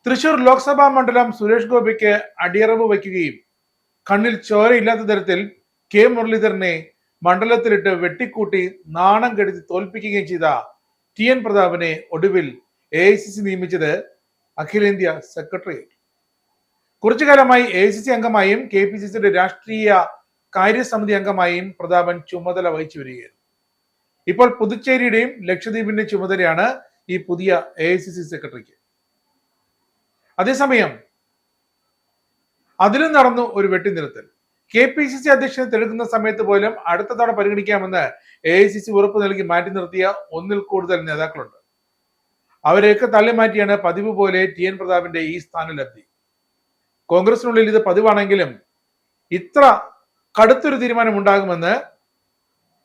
തൃശൂർ ലോക്സഭാ മണ്ഡലം സുരേഷ് ഗോപിക്ക് അടിയറവ് വയ്ക്കുകയും കണ്ണിൽ ചോരയില്ലാത്ത തരത്തിൽ കെ മുരളീധരനെ മണ്ഡലത്തിലിട്ട് വെട്ടിക്കൂട്ടി നാണം കെടുത്തി തോൽപ്പിക്കുകയും ചെയ്ത ടി എൻ പ്രതാപനെ ഒടുവിൽ AICC നിയമിച്ചത് അഖിലേന്ത്യാ സെക്രട്ടേറിയറ്റ്. കുറച്ചു കാലമായി AICC അംഗമായും KPCCയുടെ രാഷ്ട്രീയ കാര്യസമിതി അംഗമായും പ്രതാപൻ ചുമതല വഹിച്ചു വരികയായിരുന്നു. ഇപ്പോൾ പുതുച്ചേരിയുടെയും ലക്ഷദ്വീപിന്റെയും ചുമതലയാണ് ഈ പുതിയ AICC സെക്രട്ടറിക്ക്. അതേസമയം അതിലും നടന്നു ഒരു വെട്ടിനിരത്തൽ. KPCC അധ്യക്ഷനെ തെരഞ്ഞെടുക്കുന്ന സമയത്ത് പോലും അടുത്ത തവണ പരിഗണിക്കാമെന്ന് AICC ഉറപ്പ് നൽകി മാറ്റി നിർത്തിയ ഒന്നിൽ കൂടുതൽ നേതാക്കളുണ്ട്. അവരെയൊക്കെ തള്ളിമാറ്റിയാണ് പതിവ് പോലെ ടി എൻ പ്രതാപന്റെ ഈ സ്ഥാനലബ്ധി. കോൺഗ്രസിനുള്ളിൽ ഇത് പതിവാണെങ്കിലും ഇത്ര കടുത്തൊരു തീരുമാനം ഉണ്ടാകുമെന്ന്,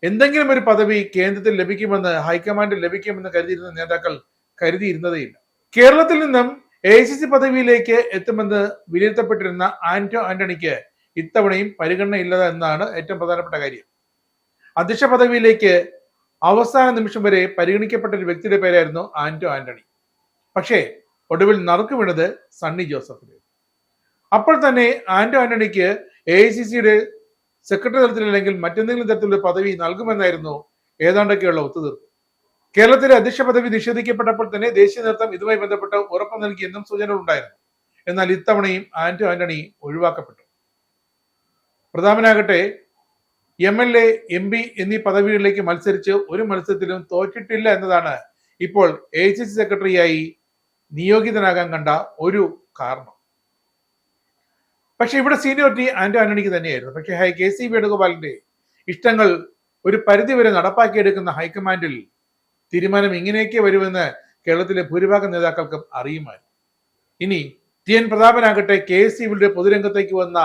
എന്തെങ്കിലും ഒരു പദവി കേന്ദ്രത്തിൽ ലഭിക്കുമെന്ന്, ഹൈക്കമാൻഡിൽ ലഭിക്കുമെന്ന് കരുതിയിരുന്ന നേതാക്കൾ കരുതിയിരുന്നതേയില്ല. കേരളത്തിൽ നിന്നും AICC പദവിയിലേക്ക് എത്തുമെന്ന് വിലയിരുത്തപ്പെട്ടിരുന്ന ആന്റോ ആന്റണിക്ക് ഇത്തവണയും പരിഗണനയില്ല എന്നാണ് ഏറ്റവും പ്രധാനപ്പെട്ട കാര്യം. അധ്യക്ഷ പദവിയിലേക്ക് അവസാന നിമിഷം വരെ പരിഗണിക്കപ്പെട്ട ഒരു വ്യക്തിയുടെ പേരായിരുന്നു ആന്റോ ആന്റണി. പക്ഷേ ഒടുവിൽ നറുക്ക് വീണത് സണ്ണി ജോസഫിന്. അപ്പോൾ തന്നെ ആന്റോ ആന്റണിക്ക് AICCയുടെ സെക്രട്ടറി തലത്തിലല്ലെങ്കിൽ മറ്റെന്തെങ്കിലും തരത്തിലുള്ള പദവി നൽകുമെന്നായിരുന്നു ഏതാണ്ടൊക്കെയുള്ള ഒത്തുതീർപ്പ്. കേരളത്തിലെ അധ്യക്ഷ പദവി നിഷേധിക്കപ്പെട്ടപ്പോൾ തന്നെ ദേശീയ നേതൃത്വം ഇതുമായി ബന്ധപ്പെട്ട് ഉറപ്പ് നൽകിയെന്നും സൂചനകൾ ഉണ്ടായിരുന്നു. എന്നാൽ ഇത്തവണയും ആന്റോ ആന്റണി ഒഴിവാക്കപ്പെട്ടു. പ്രധാനമാകട്ടെ MLA, MP എന്നീ പദവികളിലേക്ക് മത്സരിച്ച് ഒരു മത്സരത്തിലും തോറ്റിട്ടില്ല എന്നതാണ് ഇപ്പോൾ AICC സെക്രട്ടറിയായി നിയോഗിതനാകാൻ കണ്ട ഒരു കാരണം. പക്ഷെ ഇവിടെ സീനിയോറിറ്റി ആന്റോ ആന്റണിക്ക് തന്നെയായിരുന്നു. പക്ഷേ KC വേണുഗോപാലിന്റെ ഇഷ്ടങ്ങൾ ഒരു പരിധിവരെ നടപ്പാക്കിയെടുക്കുന്ന ഹൈക്കമാൻഡിൽ തീരുമാനം ഇങ്ങനെയൊക്കെ വരുമെന്ന് കേരളത്തിലെ ഭൂരിഭാഗം നേതാക്കൾക്കും അറിയുമായിരുന്നു. ഇനി ടി എൻ പ്രതാപനാകട്ടെ KSCയുടെ പൊതുരംഗത്തേക്ക് വന്ന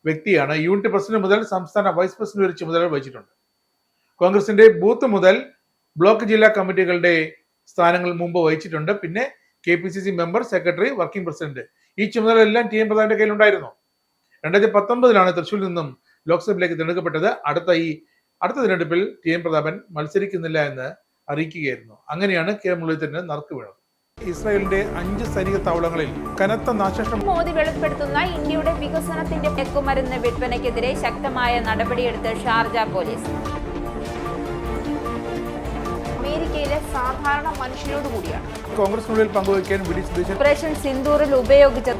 വ്യക്തിയാണ്. യൂണിറ്റ് പ്രസിഡന്റ് മുതൽ സംസ്ഥാന വൈസ് പ്രസിഡന്റ് വരെ ചുമതല വഹിച്ചിട്ടുണ്ട്. കോൺഗ്രസിന്റെ ബൂത്ത് മുതൽ ബ്ലോക്ക് ജില്ലാ കമ്മിറ്റികളുടെ സ്ഥാനങ്ങൾ മുമ്പ് വഹിച്ചിട്ടുണ്ട്. പിന്നെ KPCC member, secretary, working president, ഈ ചുമതല എല്ലാം ടി എൻ പ്രതാപന്റെ കയ്യിലുണ്ടായിരുന്നു. 2019 തൃശ്ശൂരിൽ നിന്നും ലോക്സഭയിലേക്ക് തിരഞ്ഞെടുക്കപ്പെട്ടത്. അടുത്ത തിരഞ്ഞെടുപ്പിൽ ടി എൻ പ്രതാപൻ മത്സരിക്കുന്നില്ല എന്ന് അറിയിക്കുകയായിരുന്നു. അങ്ങനെയാണ് കെ മുരളീധരന് നറുക്ക് വീണത്. ഇസ്രായേലിന്റെ 5 സൈനിക താവളങ്ങളിൽ കനത്ത നാശനഷ്ടം. മോദി വെളിപ്പെടുത്തുന്ന ഇന്ത്യയുടെ വികസനത്തിന്റെ മയക്കുമരുന്ന് വിൽപ്പനയ്ക്കെതിരെ ശക്തമായ നടപടിയെടുത്ത് ഷാർജ പോലീസ്. അമേരിക്കയിലെ സാധാരണ മനുഷ്യരോട് കൂടിയാണ് കോൺഗ്രസിനുള്ളിൽ പങ്കുവയ്ക്കാൻ ഓപ്പറേഷൻ സിന്ദൂറിൽ ഉപയോഗിച്ച